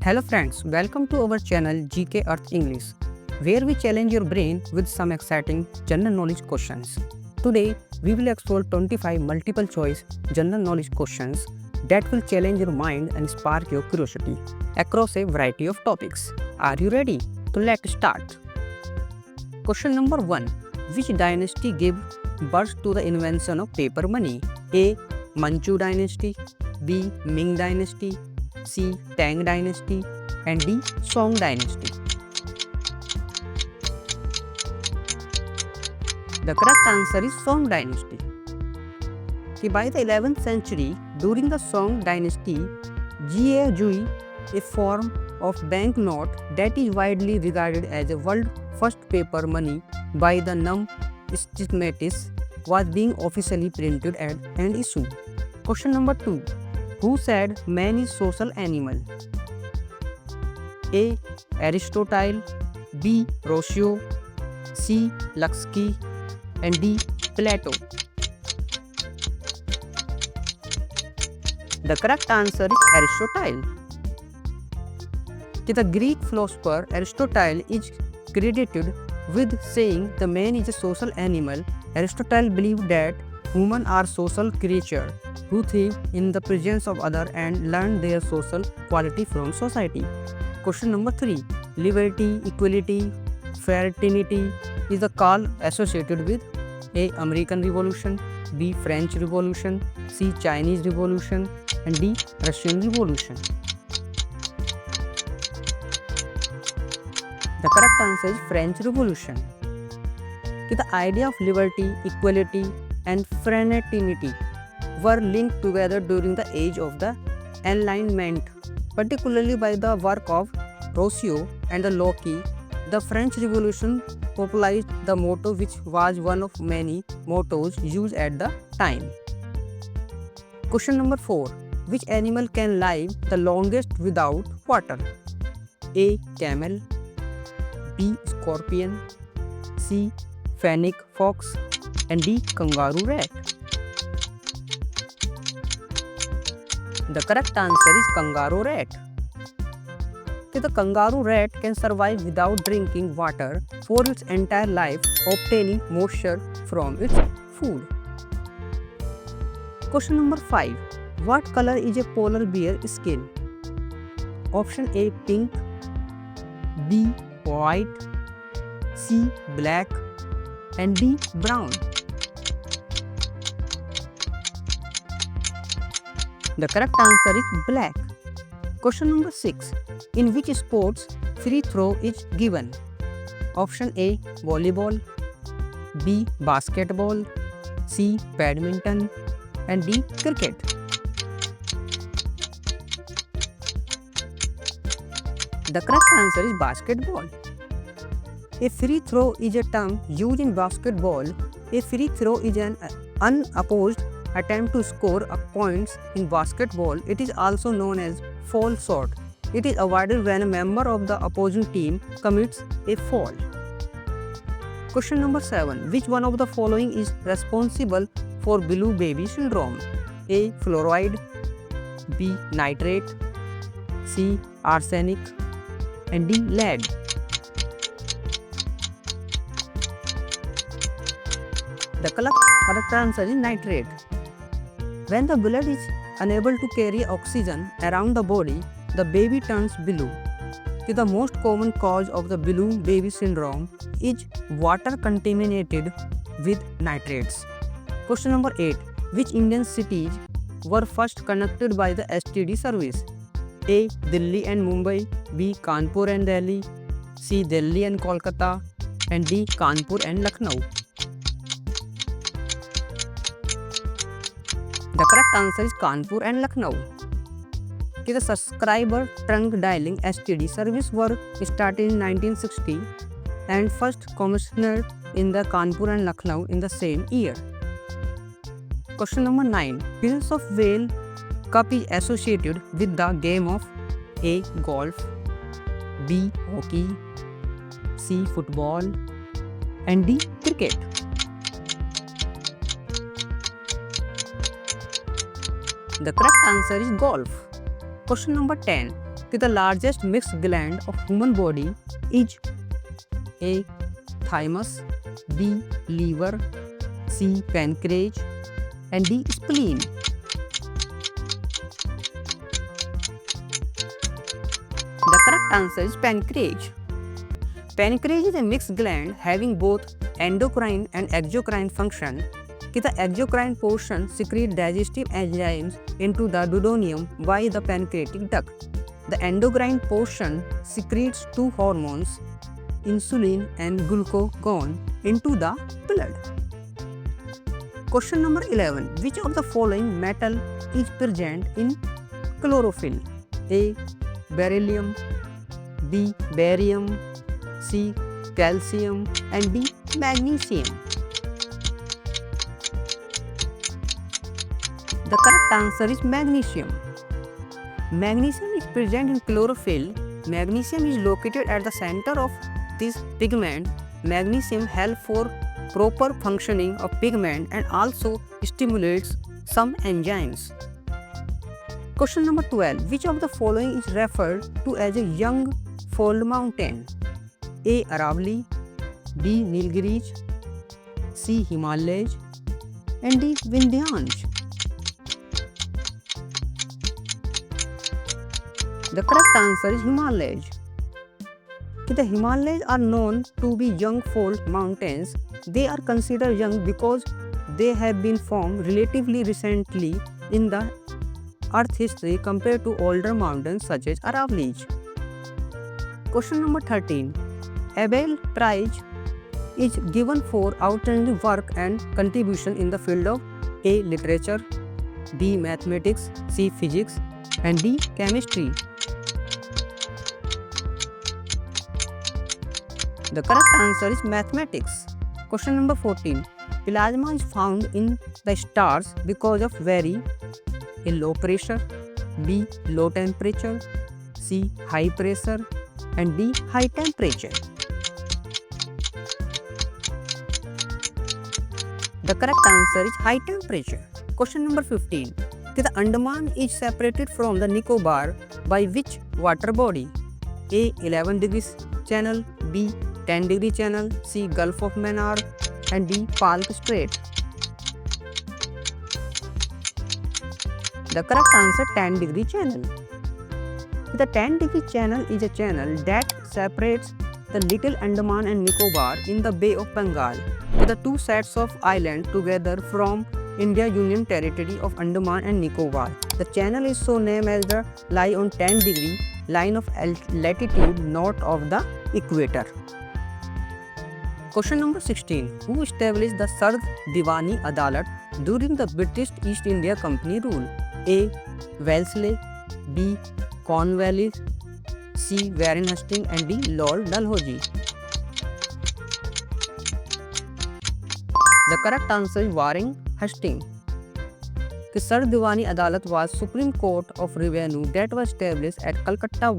Hello friends, welcome to our channel GK Earth English, where we challenge your brain with some exciting general knowledge questions. Today, we will explore 25 multiple choice general knowledge questions that will challenge your mind and spark your curiosity across a variety of topics. Are you ready? So let's start. Question number 1. Which dynasty gave birth to the invention of paper money? A. Manchu dynasty, B. Ming dynasty, C. Tang dynasty, and D. Song dynasty. The correct answer is Song dynasty. By the 11th century, during the Song dynasty, Jie Jui, a form of banknote that is widely regarded as the world's first paper money by the numismatists, was being officially printed and issued. Question number 2. Who said man is social animal? A. Aristotle, B. Rousseau, C. Luxky, and D. Plato. The correct answer is Aristotle. The Greek philosopher Aristotle is credited with saying the man is a social animal. Aristotle believed that humans are social creatures who thrive in the presence of others and learn their social quality from society. Question number 3. Liberty, equality, fraternity is a call associated with A. American Revolution, B. French Revolution, C. Chinese Revolution, and D. Russian Revolution. The correct answer is French Revolution. The idea of liberty, equality, and fraternity were linked together during the age of the Enlightenment, particularly by the work of Rousseau and Locke. The French Revolution popularized the motto, which was one of many mottos used at the time. Question number 4. Which animal can live the longest without water? A. Camel, B. Scorpion, C. Fennec fox, and D. Kangaroo rat. The correct answer is kangaroo rat. The kangaroo rat can survive without drinking water for its entire life, obtaining moisture from its food. Question number 5. What color is a polar bear skin? Option A. Pink, B. White, C. Black, and D. Brown. The correct answer is black. Question number 6. In which sports free throw is given? Option A. Volleyball, B. Basketball, C. Badminton, and D. Cricket. The correct answer is basketball. A free throw is a term used in basketball. A free throw is an unopposed attempt to score points in basketball. It is also known as foul shot. It is awarded when a member of the opposing team commits a foul. Question number 7. Which one of the following is responsible for blue baby syndrome? A. Fluoride, B. Nitrate, C. Arsenic, and D. Lead. The correct answer is nitrate. When the blood is unable to carry oxygen around the body, the baby turns blue. The most common cause of the blue baby syndrome is water contaminated with nitrates. Question number 8. Which Indian cities were first connected by the STD service? A. Delhi and Mumbai, B. Kanpur and Delhi, C. Delhi and Kolkata, and D. Kanpur and Lucknow. The correct answer is Kanpur and Lucknow. The subscriber trunk dialing STD service were started in 1960 and first commissioned in the Kanpur and Lucknow in the same year. Question number 9. Prince of Wales Cup is associated with the game of A. Golf, B. Hockey, C. Football, and D. Cricket. The correct answer is golf. Question number 10. The largest mixed gland of human body is A. Thymus, B. Liver, C. Pancreas, and D. Spleen. The correct answer is pancreas. Pancreas is a mixed gland having both endocrine and exocrine function. The exocrine portion secretes digestive enzymes into the duodenum via the pancreatic duct. The endocrine portion secretes two hormones, insulin and glucagon, into the blood. Question number 11. Which of the following metal is present in chlorophyll? A. Beryllium, B. Barium, C. Calcium, and D. Magnesium. The correct answer is magnesium. Magnesium is present in chlorophyll. Magnesium is located at the center of this pigment. Magnesium helps for proper functioning of pigment and also stimulates some enzymes. Question number 12. Which of the following is referred to as a young fold mountain? A. Aravalli, B. Nilgiris, C. Himalayas, and D. Vindhyans. The correct answer is Himalayas. The Himalayas are known to be young fold mountains. They are considered young because they have been formed relatively recently in the Earth history compared to older mountains such as Aravallis. Question number 13. Abel Prize is given for outstanding work and contribution in the field of A. Literature, B. Mathematics, C. Physics, and D. Chemistry. The correct answer is mathematics. Question number 14. Plasma is found in the stars because of very A. Low pressure, B. Low temperature, C. High pressure, and D. High temperature. The correct answer is high temperature. Question number 15. The Andaman is separated from the Nicobar by which water body? A. 11 degrees channel, B. 10 degree channel, C. Gulf of Mannar, and D. Palk Strait. The correct answer 10 degree channel. The 10 degree channel is a channel that separates the Little Andaman and Nicobar in the Bay of Bengal, the two sets of islands together from India Union Territory of Andaman and Nicobar. The channel is so named as the lie on 10 degree line of latitude north of the equator. Question number 16. Who established the Sard Diwani Adalat during the British East India Company rule? A. Wellesley, B. Cornwallis, C. Warren Hastings, and D. Lord Dalhousie. The correct answer is Warren Hastings. The Sard Diwani Adalat was Supreme Court of Revenue that was established at Calcutta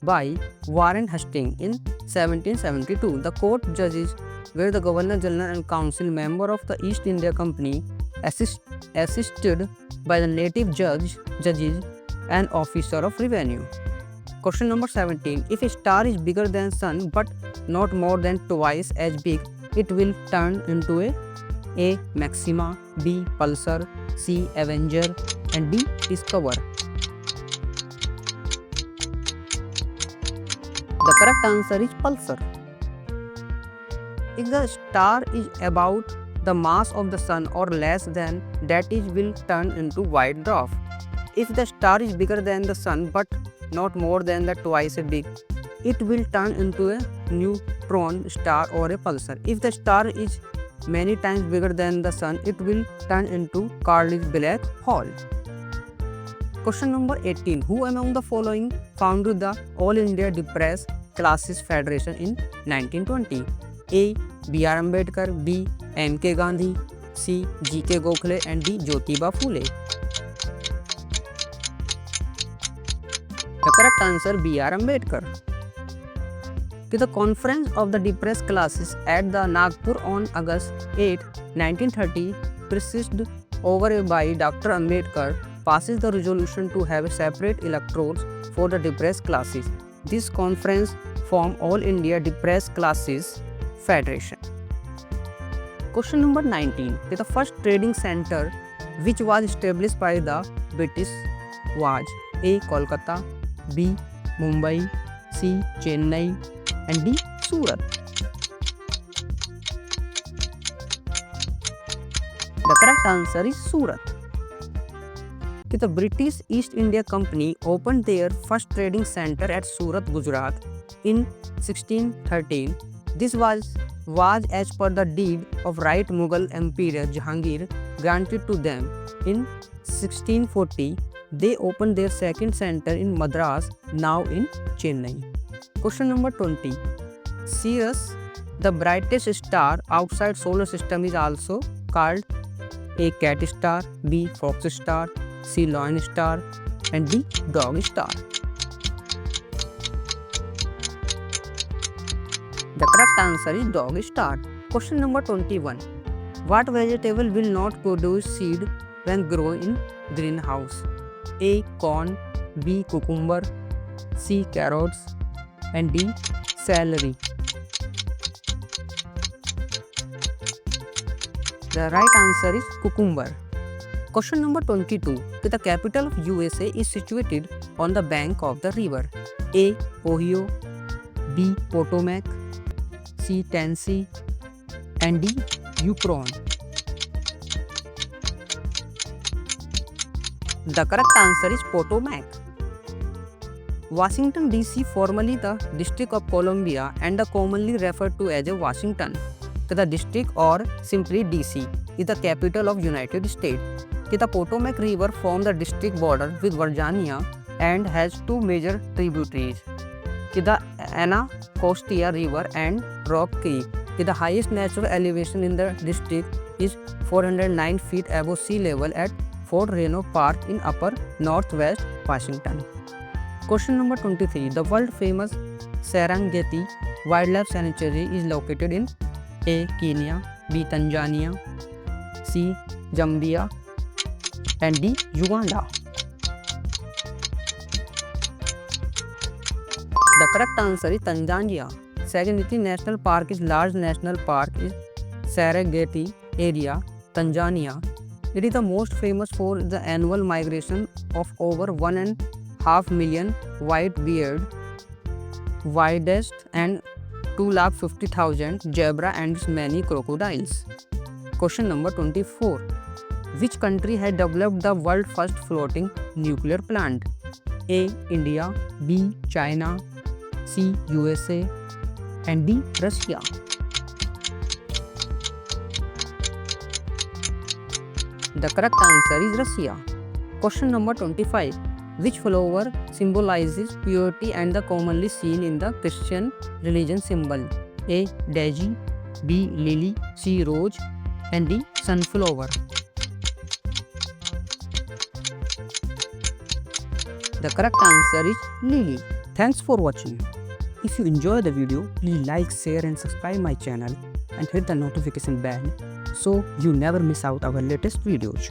by Warren Hastings in 1772. The court judges were the Governor General and Council member of the East India Company, assisted by the native judges and officer of revenue. Question number 17. If a star is bigger than sun but not more than twice as big, it will turn into A. Maxima, B. Pulsar, C. Avenger, and D. Discover. The correct answer is Pulsar. If the star is about the mass of the sun or less than that, it will turn into white dwarf. If the star is bigger than the sun but not more than twice as big, it will turn into a neutron star or a pulsar. If the star is many times bigger than the sun, it will turn into Carl's black hole. Question number 18. Who among the following founded the All India Depressed Classes Federation in 1920? A. B.R. Ambedkar, B. M.K. Gandhi, C. G.K. Gokhale, and D. Jyotiba Phule. The correct answer B.R. Ambedkar. The Conference of the Depressed Classes at the Nagpur on August 8, 1930, presided over by Dr. Ambedkar, passes the resolution to have separate electorates for the depressed classes. This conference formed All India Depressed Classes Federation. Question number 19. The first trading center which was established by the British was A. Kolkata, B. Mumbai, C. Chennai, and D. Surat. The correct answer is Surat. The British East India Company opened their first trading center at Surat, Gujarat in 1613. This was as per the deed of right Mughal Emperor Jahangir granted to them. In 1640, they opened their second center in Madras, now in Chennai. Question number 20. Sirius, the brightest star outside solar system, is also called A. Cat star, B. Fox star, C. Lion star, and D. Dog star. The correct answer is Dog star. Question number 21. What vegetable will not produce seed when grown in greenhouse? A. Corn, B. Cucumber, C. Carrots, and D. Celery. The right answer is cucumber. Question number 22. The capital of USA is situated on the bank of the river. A. Ohio, B. Potomac, C. Tennessee, and D. Yukon. The correct answer is Potomac. Washington DC, formerly the District of Columbia and commonly referred to as Washington, the district or simply DC, is the capital of United States. The Potomac River forms the district border with Virginia and has two major tributaries, the Anacostia River and Rock Creek. The highest natural elevation in the district is 409 feet above sea level at Fort Reno Park in upper northwest Washington. Question number 23. The world famous Serengeti Wildlife Sanctuary is located in A. Kenya, B. Tanzania, C. Zambia, and D. Uganda. The correct answer is Tanzania. Serengeti National Park is large national park in Serengeti area, Tanzania. It is the most famous for the annual migration of over 1.5 million white-bearded wildebeest and 250,000 zebra and many crocodiles. Question number 24. Which country had developed the world's first floating nuclear plant? A. India, B. China, C. USA, and D. Russia. The correct answer is Russia. Question number 25. Which flower symbolizes purity and the commonly seen in the Christian religion symbol? A. Daisy, B. Lily, C. Rose, and D. Sunflower. The correct answer is lily. Thanks for watching. If you enjoy the video, please like, share and subscribe my channel and hit the notification bell so you never miss out our latest videos.